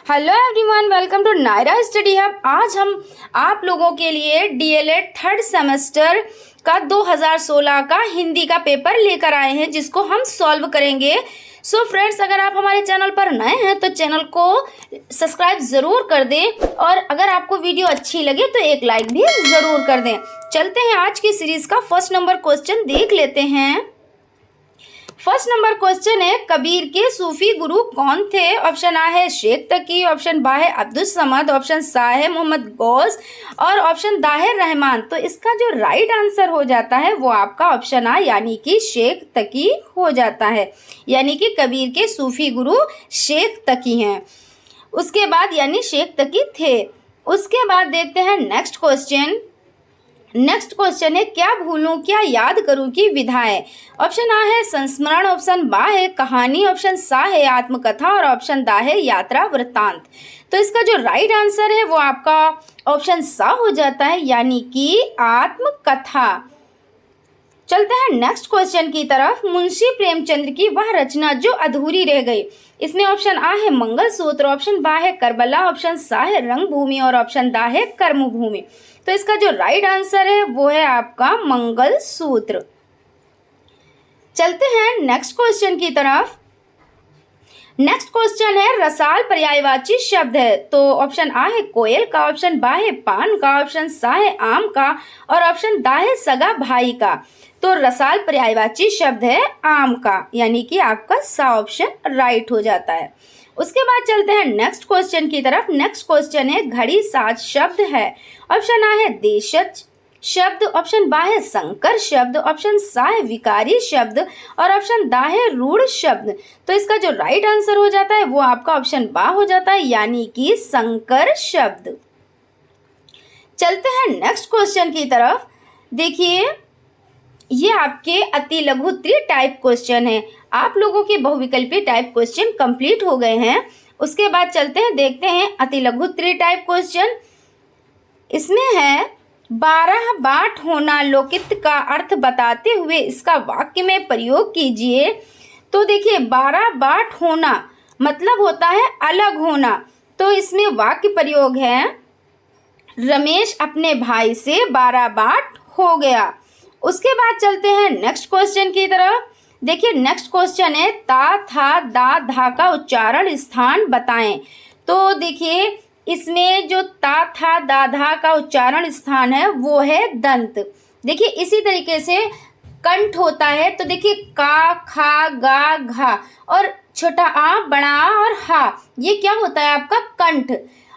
Hello everyone, welcome to Nayra study hub. आज हम आप लोगों के लिए डीएलएड थर्ड सेमेस्टर का 2016 का हिंदी का पेपर लेकर आए हैं, जिसको हम सॉल्व करेंगे। सो फ्रेंड्स, अगर आप हमारे चैनल पर नए हैं तो चैनल को सब्सक्राइब ज़रूर कर दें, और अगर आपको वीडियो अच्छी लगे तो एक लाइक भी ज़रूर कर दें। चलते हैं आज की सीरीज़ का फर्स्ट नंबर क्वेश्चन देख लेते हैं। फर्स्ट नंबर क्वेश्चन है, कबीर के सूफी गुरु कौन थे? ऑप्शन आ है शेख तकी, ऑप्शन बा है अब्दुल समद, ऑप्शन सा है मोहम्मद गौस और ऑप्शन दा है रहमान। तो इसका जो राइट आंसर हो जाता है वो आपका ऑप्शन आ यानी कि शेख तकी हो जाता है। यानी कि कबीर के सूफी गुरु शेख तकी हैं। उसके बाद यानी शेख तकी थे। उसके बाद देखते हैं नेक्स्ट क्वेश्चन। नेक्स्ट क्वेश्चन है, क्या भूलूं क्या याद करूं की विधाएं? ऑप्शन आ है संस्मरण, ऑप्शन बा है कहानी, ऑप्शन सा है आत्मकथा और ऑप्शन दा है यात्रा वृत्तांत। तो इसका जो राइट आंसर है वो आपका ऑप्शन सा हो जाता है यानी कि आत्मकथा। चलते हैं नेक्स्ट क्वेश्चन की तरफ। मुंशी प्रेमचंद की वह रचना जो अधूरी रह गई। इसमें ऑप्शन आ है मंगलसूत्र, ऑप्शन बा है करबला, ऑप्शन सा है रंगभूमि और ऑप्शन दा है कर्मभूमि। तो इसका जो राइट आंसर है वो है आपका मंगलसूत्र। चलते हैं नेक्स्ट क्वेश्चन की तरफ। नेक्स्ट क्वेश्चन है, रसाल पर्यायवाची शब्द है। तो ऑप्शन आ है कोयल का, ऑप्शन बा है पान का, ऑप्शन सा है आम का और ऑप्शन दा है सगा भाई का। तो रसाल पर्यायवाची शब्द है आम का, यानी कि आपका सा ऑप्शन राइट हो जाता है। उसके बाद चलते हैं नेक्स्ट क्वेश्चन की तरफ। नेक्स्ट क्वेश्चन है, घड़ी साज शब्द है। ऑप्शन आ है देशज शब्द, ऑप्शन बा है संकर शब्द, ऑप्शन सा है विकारी शब्द और ऑप्शन दा है रूढ़ शब्द। तो इसका जो राइट आंसर हो जाता है वो आपका ऑप्शन बा हो जाता है यानी कि संकर शब्द। चलते हैं नेक्स्ट क्वेश्चन की तरफ। देखिए, ये आपके अति लघु त्रि टाइप क्वेश्चन है। आप लोगों के बहुविकल्पी टाइप क्वेश्चन कंप्लीट हो गए हैं। उसके बाद चलते हैं, देखते हैं अति लघु त्रि टाइप क्वेश्चन। इसमें है 12 बाट होना लोकित का अर्थ बताते हुए इसका वाक्य में प्रयोग कीजिए। तो देखिए, 12 बाट होना मतलब होता है अलग होना। तो इसमें वाक्य प्रयोग है, रमेश अपने भाई से 12 बाट हो गया। उसके बाद चलते हैं नेक्स्ट क्वेश्चन की तरफ। देखिए, नेक्स्ट क्वेश्चन है, ता था दा धा का उच्चारण स्थान बताएं। तो देखिए, इसमें जो ता था दा धा का उच्चारण स्थान है वो है दंत। देखिए, इसी तरीके से कंठ होता है। तो देखिए, का खा गा घा और छोटा आ बड़ा आ और हा, ये क्या होता है आपका कंठ।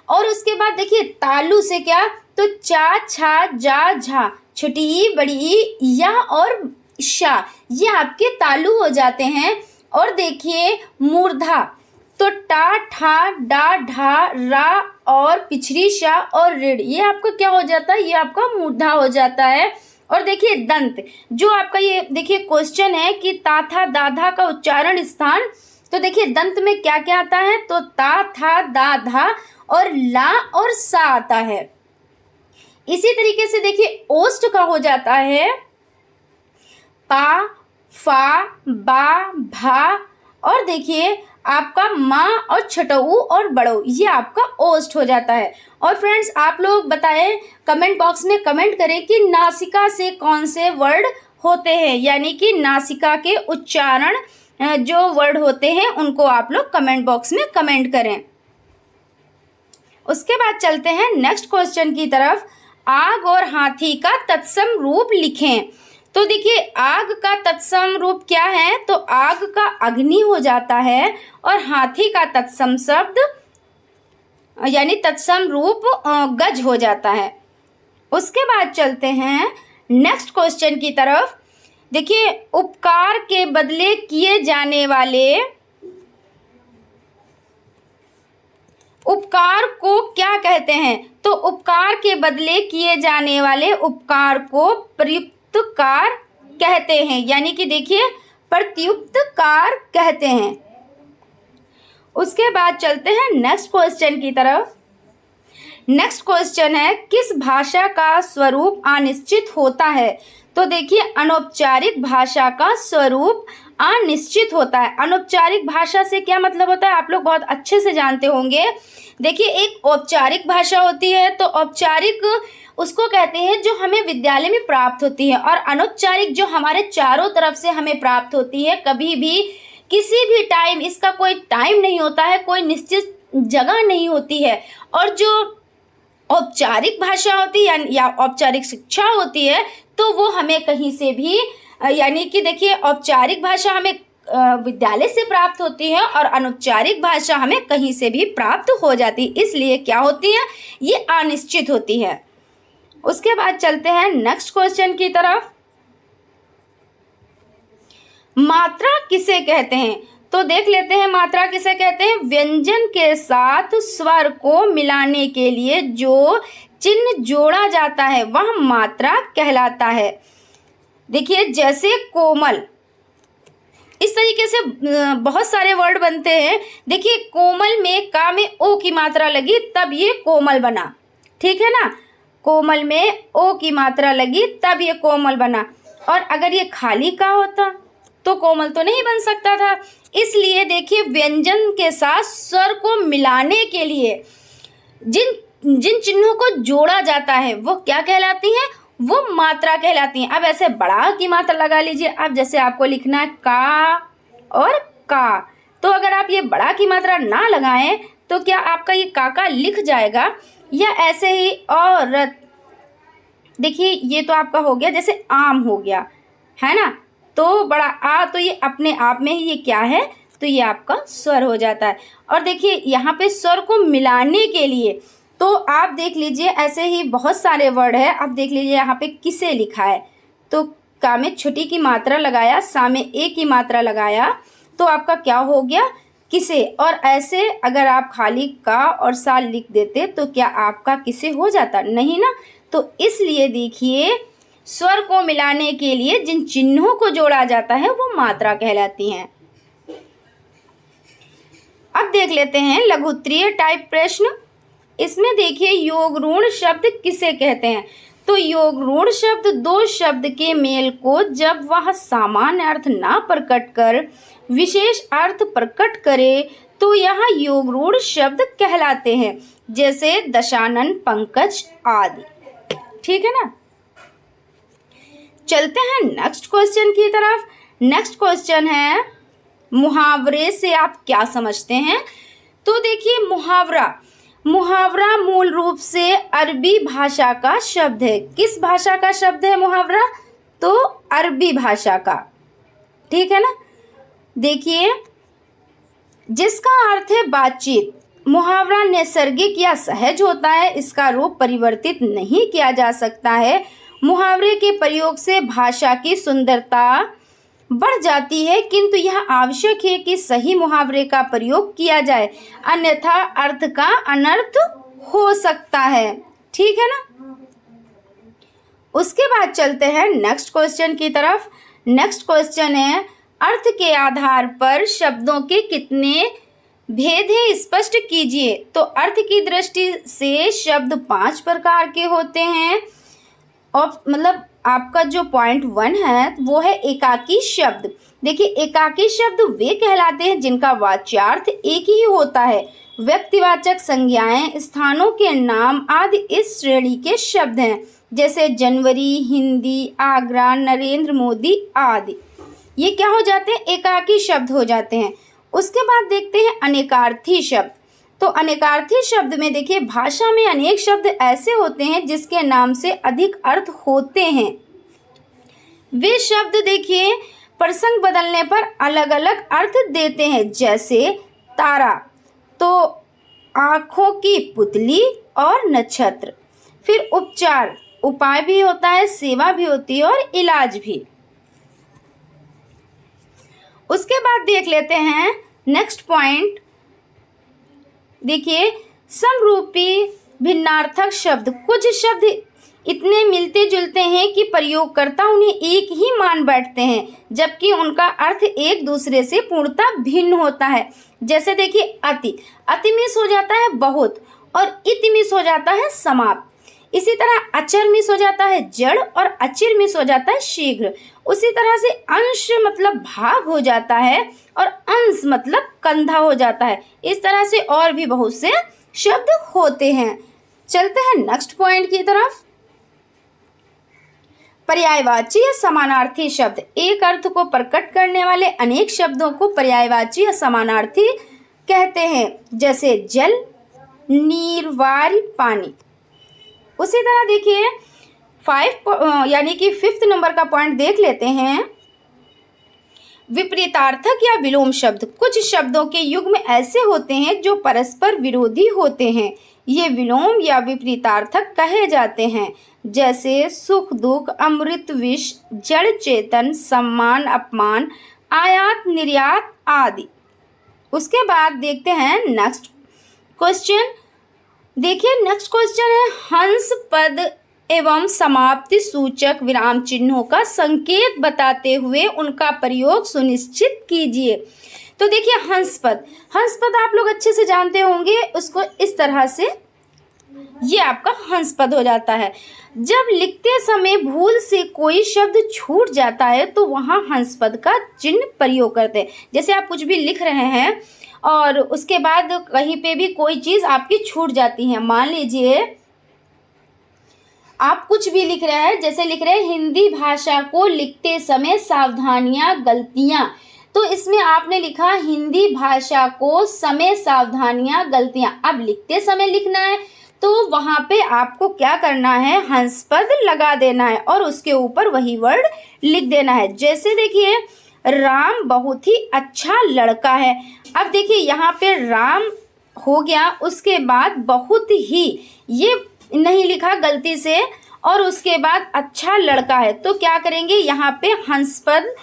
और उसके बाद देखिए, तालु से क्या, तो चा छा जा झा, छोटी ई बड़ी ई या और शा, ये आपके तालु हो जाते हैं। और देखिए मूर्धा, तो टा ठा डा ढा रा और पिछड़ी शा और ऋण, ये आपका क्या हो जाता है, ये आपका मूर्धा हो जाता है। और देखिए दंत, जो आपका ये देखिए क्वेश्चन है कि ता था दाधा का उच्चारण स्थान। तो देखिए दंत में क्या क्या आता है, तो ता था दाधा और ला और सा आता है। इसी तरीके से देखिए ओष्ठ का हो जाता है पा फा बा भा और देखिए आपका माँ और छटऊ और बड़ऊ, ये आपका ओष्ठ हो जाता है। और फ्रेंड्स, आप लोग बताएं, कमेंट बॉक्स में कमेंट करें कि नासिका से कौन से वर्ड होते हैं, यानी कि नासिका के उच्चारण जो वर्ड होते हैं उनको आप लोग कमेंट बॉक्स में कमेंट करें। उसके बाद चलते हैं नेक्स्ट क्वेश्चन की तरफ। आग और हाथी का तत्सम रूप लिखें। तो देखिए, आग का तत्सम रूप क्या है, तो आग का अग्नि हो जाता है और हाथी का तत्सम शब्द यानी तत्सम रूप गज हो जाता है। उसके बाद चलते हैं नेक्स्ट क्वेश्चन की तरफ। देखिए, उपकार के बदले किए जाने वाले उपकार को क्या कहते हैं? तो उपकार के बदले किए जाने वाले उपकार को प्रत्युपकार कहते हैं, यानी कि देखिए प्रत्युपकार कहते हैं। उसके बाद चलते हैं नेक्स्ट क्वेश्चन की तरफ। नेक्स्ट क्वेश्चन है, किस भाषा का स्वरूप अनिश्चित होता है? तो देखिए, अनौपचारिक भाषा का स्वरूप अनिश्चित होता है। अनौपचारिक भाषा से क्या मतलब होता है, आप लोग बहुत अच्छे से जानते होंगे। देखिए, एक औपचारिक भाषा होती है, तो औपचारिक उसको कहते हैं जो हमें विद्यालय में प्राप्त होती है, और अनौपचारिक जो हमारे चारों तरफ से हमें प्राप्त होती है, कभी भी किसी भी टाइम, इसका कोई टाइम नहीं होता है, कोई निश्चित जगह नहीं होती है। और जो औपचारिक भाषा होती है या औपचारिक शिक्षा होती है, तो वो हमें कहीं से भी, यानी कि देखिए, औपचारिक भाषा हमें विद्यालय से प्राप्त होती है और अनौपचारिक भाषा हमें कहीं से भी प्राप्त हो जाती है, इसलिए क्या होती है, ये अनिश्चित होती है। उसके बाद चलते हैं नेक्स्ट क्वेश्चन की तरफ। मात्रा किसे कहते हैं, तो देख लेते हैं मात्रा किसे कहते हैं। व्यंजन के साथ स्वर को मिलाने के लिए जो चिन्ह जोड़ा जाता है वह मात्रा कहलाता है। देखिए, जैसे कोमल, इस तरीके से बहुत सारे वर्ड बनते हैं। देखिए, कोमल में का में ओ की मात्रा लगी तब ये कोमल बना, ठीक है ना। कोमल में ओ की मात्रा लगी तब ये कोमल बना, और अगर ये खाली का होता तो कोमल तो नहीं बन सकता था। इसलिए देखिए, व्यंजन के साथ स्वर को मिलाने के लिए जिन जिन चिन्हों को जोड़ा जाता है वो क्या कहलाती हैं, वो मात्रा कहलाती हैं। अब ऐसे बड़ा की मात्रा लगा लीजिए। अब जैसे आपको लिखना है का और का, तो अगर आप ये बड़ा की मात्रा ना लगाएं तो क्या आपका ये का लिख जाएगा, या ऐसे ही औरत, देखिए ये तो आपका हो गया जैसे आम हो गया, है ना, तो बड़ा आ, तो ये अपने आप में ही ये क्या है, तो ये आपका स्वर हो जाता है। और देखिए, यहाँ पे स्वर को मिलाने के लिए तो आप देख लीजिए, ऐसे ही बहुत सारे वर्ड है। आप देख लीजिए, यहाँ पे किसे लिखा है, तो का में छोटी की मात्रा लगाया, सा में ए की मात्रा लगाया, तो आपका क्या हो गया, किसे। और ऐसे अगर आप खाली का और सा लिख देते तो क्या आपका किसे हो जाता, नहीं ना। तो इसलिए देखिए, स्वर को मिलाने के लिए जिन चिन्हों को जोड़ा जाता है वो मात्रा कहलाती हैं। अब देख लेते हैं लघुत्तरीय टाइप प्रश्न। इसमें देखिए, योग ऋण शब्द किसे कहते हैं, तो योग ऋण शब्द दो शब्द के मेल को जब वह सामान्य अर्थ ना प्रकट कर विशेष अर्थ प्रकट करे तो यह योग ऋण शब्द कहलाते हैं, जैसे दशानन, पंकज आदि, ठीक है ना। चलते हैं नेक्स्ट क्वेश्चन की तरफ। नेक्स्ट क्वेश्चन है, मुहावरे से आप क्या समझते हैं, तो देखिए, मुहावरा मूल रूप से अरबी भाषा का शब्द है। किस भाषा का शब्द है मुहावरा, तो अरबी भाषा का, ठीक है ना। देखिए, जिसका अर्थ है बातचीत। मुहावरा नैसर्गिक या सहज होता है, इसका रूप परिवर्तित नहीं किया जा सकता है। मुहावरे के प्रयोग से भाषा की सुंदरता बढ़ जाती है, किंतु यह आवश्यक है कि सही मुहावरे का प्रयोग किया जाए, अन्यथा अर्थ का अनर्थ हो सकता है, ठीक है ना। उसके बाद चलते हैं नेक्स्ट क्वेश्चन की तरफ। नेक्स्ट क्वेश्चन है, अर्थ के आधार पर शब्दों के कितने भेद हैं, स्पष्ट कीजिए। तो अर्थ की दृष्टि से शब्द 5 प्रकार के होते हैं, और मतलब आपका जो पॉइंट 1 है वो है एकाकी शब्द। देखिए, एकाकी शब्द वे कहलाते हैं जिनका वाच्यार्थ एक ही होता है। व्यक्तिवाचक संज्ञाएं, स्थानों के नाम आदि इस श्रेणी के शब्द हैं, जैसे जनवरी, हिंदी, आगरा, नरेंद्र मोदी आदि। ये क्या हो जाते हैं, एकाकी शब्द हो जाते हैं। उसके बाद देखते हैं अनेकार्थी शब्द। तो अनेकार्थी शब्द में देखिए, भाषा में अनेक शब्द ऐसे होते हैं जिसके नाम से अधिक अर्थ होते हैं। वे शब्द देखिए, प्रसंग बदलने पर अलग अलग अर्थ देते हैं, जैसे तारा, तो आँखों की पुतली और नक्षत्र। फिर उपचार, उपाय भी होता है, सेवा भी होती है और इलाज भी। उसके बाद देख लेते हैं नेक्स्ट पॉइंट। देखिए, समरूपी भिन्नार्थक शब्द। कुछ शब्द इतने मिलते जुलते हैं कि प्रयोगकर्ता उन्हें एक ही मान बैठते हैं, जबकि उनका अर्थ एक दूसरे से पूर्णतः भिन्न होता है। जैसे देखिए, अति, अति मिस हो जाता है बहुत, और इति मिस हो जाता है समाप्त। इसी तरह अचरमिस हो जाता है जड़ और अचिरमिस हो जाता है शीघ्र। उसी तरह से अंश मतलब भाग हो जाता है और अंश मतलब कंधा हो जाता है। इस तरह से और भी बहुत से शब्द होते हैं। चलते हैं नेक्स्ट पॉइंट की तरफ। पर्यायवाची या समानार्थी शब्द, एक अर्थ को प्रकट करने वाले अनेक शब्दों को पर्यायवाची या समानार्थी कहते हैं, जैसे जल, नीर, वारी, पानी। उसी तरह देखिए 5 नंबर का पॉइंट देख लेते हैं। विपरीतार्थक या विलोम शब्द, कुछ शब्दों के युग्म ऐसे होते हैं जो परस्पर विरोधी होते हैं, ये विलोम या विपरीतार्थक कहे जाते हैं, जैसे सुख दुख, अमृत विष, जड़ चेतन, सम्मान अपमान, आयात निर्यात आदि। उसके बाद देखते हैं नेक्स्ट क्वेश्चन। देखिए नेक्स्ट क्वेश्चन है, हंस पद एवं समाप्ति सूचक विराम चिन्हों का संकेत बताते हुए उनका प्रयोग सुनिश्चित कीजिए। तो देखिए हंस पद आप लोग अच्छे से जानते होंगे, उसको इस तरह से ये आपका हंस पद हो जाता है। जब लिखते समय भूल से कोई शब्द छूट जाता है तो वहाँ हंस पद का चिन्ह प्रयोग करते हैं। जैसे आप कुछ भी लिख रहे हैं और उसके बाद कहीं पे भी कोई चीज़ आपकी छूट जाती है, मान लीजिए आप कुछ भी लिख रहे हैं, जैसे लिख रहे हैं हिंदी भाषा को लिखते समय सावधानियां गलतियां, तो इसमें आपने लिखा हिंदी भाषा को समय सावधानियां गलतियां। अब लिखते समय लिखना है तो वहाँ पे आपको क्या करना है, हंस पद लगा देना है और उसके ऊपर वही वर्ड लिख देना है। जैसे देखिए राम बहुत ही अच्छा लड़का है। अब देखिए यहाँ पे राम हो गया, उसके बाद बहुत ही ये नहीं लिखा गलती से, और उसके बाद अच्छा लड़का है, तो क्या करेंगे यहाँ पे हंस पद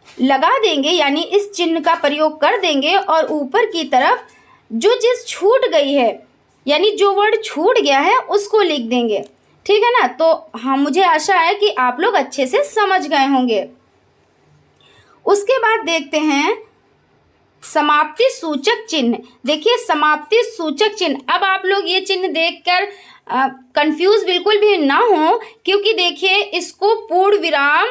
लगा देंगे, यानी इस चिन्ह का प्रयोग कर देंगे और ऊपर की तरफ जो चीज़ छूट गई है, यानी जो वर्ड छूट गया है उसको लिख देंगे। ठीक है ना। तो हाँ, मुझे आशा है कि आप लोग अच्छे से समझ गए होंगे। उसके बाद देखते हैं समाप्ति सूचक चिन्ह। देखिए समाप्ति सूचक चिन्ह, अब आप लोग ये चिन्ह देखकर कंफ्यूज बिल्कुल भी ना हो, क्योंकि देखिए इसको पूर्ण विराम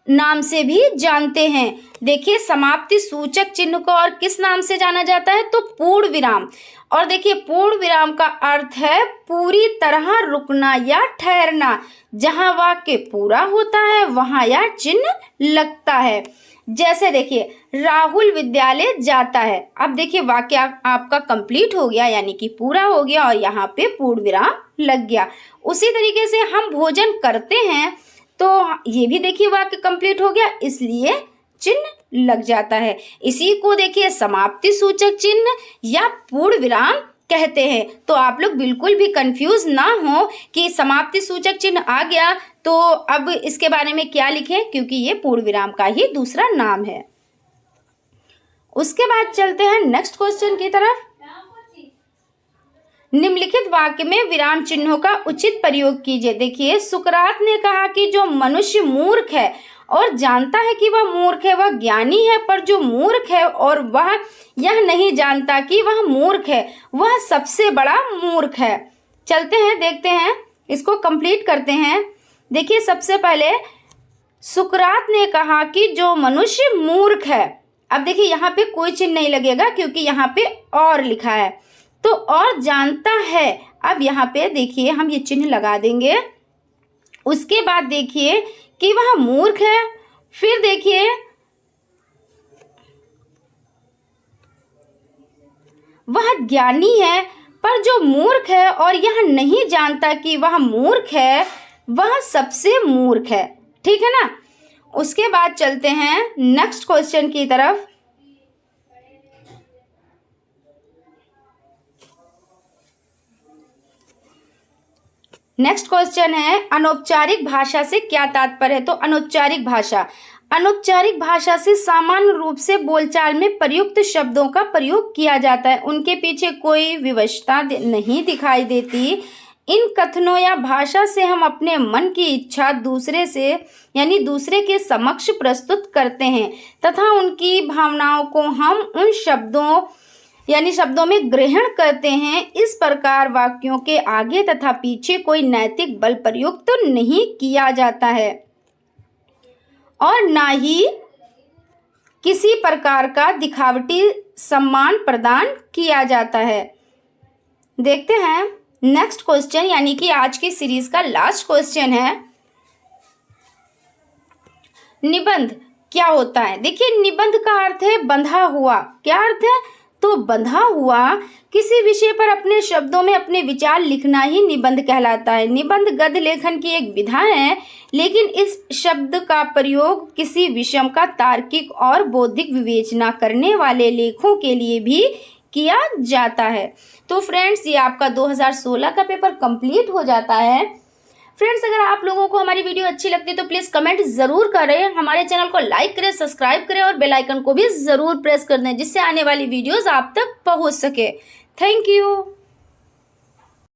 नाम से भी जानते हैं। देखिए समाप्ति सूचक चिन्ह को और किस नाम से जाना जाता है, तो पूर्ण विराम। और देखिए पूर्ण विराम का अर्थ है पूरी तरह रुकना या ठहरना। जहां वाक्य पूरा होता है वहां यह चिन्ह लगता है। जैसे देखिए राहुल विद्यालय जाता है। अब देखिए वाक्य आपका कंप्लीट हो गया, यानी कि पूरा हो गया और यहाँ पे पूर्ण विराम लग गया। उसी तरीके से हम भोजन करते हैं तो ये भी देखिए वाक्य कंप्लीट हो गया, इसलिए चिन्ह लग जाता है। इसी को देखिए समाप्ति सूचक चिन्ह या पूर्ण विराम कहते हैं। तो आप लोग बिल्कुल भी कंफ्यूज ना हो कि समाप्ति सूचक चिन्ह आ गया तो अब इसके बारे में क्या लिखें, क्योंकि ये पूर्ण विराम का ही दूसरा नाम है। उसके बाद चलते हैं नेक्स्ट क्वेश्चन की तरफ। निम्नलिखित वाक्य में विराम चिन्हों का उचित प्रयोग कीजिए। देखिए सुकरात ने कहा कि जो मनुष्य मूर्ख है और जानता है कि वह मूर्ख है वह ज्ञानी है, पर जो मूर्ख है और वह यह नहीं जानता कि वह मूर्ख है वह सबसे बड़ा मूर्ख है। चलते हैं देखते हैं, इसको कंप्लीट करते हैं। देखिए सबसे पहले सुकरात ने कहा कि जो मनुष्य मूर्ख है। अब देखिए यहाँ पे कोई चिन्ह नहीं लगेगा क्योंकि यहाँ पे और लिखा है, तो और जानता है। अब यहाँ पे देखिए हम ये चिन्ह लगा देंगे। उसके बाद देखिए कि वह मूर्ख है, फिर देखिए वह ज्ञानी है, पर जो मूर्ख है और यह नहीं जानता कि वह मूर्ख है वह सबसे मूर्ख है। ठीक है ना। उसके बाद चलते हैं नेक्स्ट क्वेश्चन की तरफ। नेक्स्ट क्वेश्चन है अनौपचारिक भाषा से क्या तात्पर्य है। तो अनौपचारिक भाषा से सामान्य रूप से बोलचाल में प्रयुक्त शब्दों का प्रयोग किया जाता है, उनके पीछे कोई विवशता नहीं दिखाई देती। इन कथनों या भाषा से हम अपने मन की इच्छा दूसरे से यानी दूसरे के समक्ष प्रस्तुत करते हैं तथा उनकी भावनाओं को हम उन शब्दों यानी शब्दों में ग्रहण करते हैं। इस प्रकार वाक्यों के आगे तथा पीछे कोई नैतिक बल प्रयुक्त तो नहीं किया जाता है और ना ही किसी प्रकार का दिखावटी सम्मान प्रदान किया जाता है। देखते हैं नेक्स्ट क्वेश्चन, यानी कि आज की सीरीज का लास्ट क्वेश्चन है, निबंध क्या होता है। देखिए, निबंध का अर्थ है बंधा हुआ। क्या अर्थ है? तो बंधा हुआ किसी विषय पर अपने शब्दों में अपने विचार लिखना ही निबंध कहलाता है। निबंध गद्य लेखन की एक विधा है, लेकिन इस शब्द का प्रयोग किसी विषय का तार्किक और बौद्धिक विवेचना करने वाले लेखों के लिए भी किया जाता है। तो फ्रेंड्स, ये आपका 2016 का पेपर कंप्लीट हो जाता है। फ्रेंड्स, अगर आप लोगों को हमारी वीडियो अच्छी लगती है तो प्लीज़ कमेंट ज़रूर करें, हमारे चैनल को लाइक करें, सब्सक्राइब करें और बेल आइकन को भी ज़रूर प्रेस कर दें, जिससे आने वाली वीडियोस आप तक पहुंच सके। Thank you.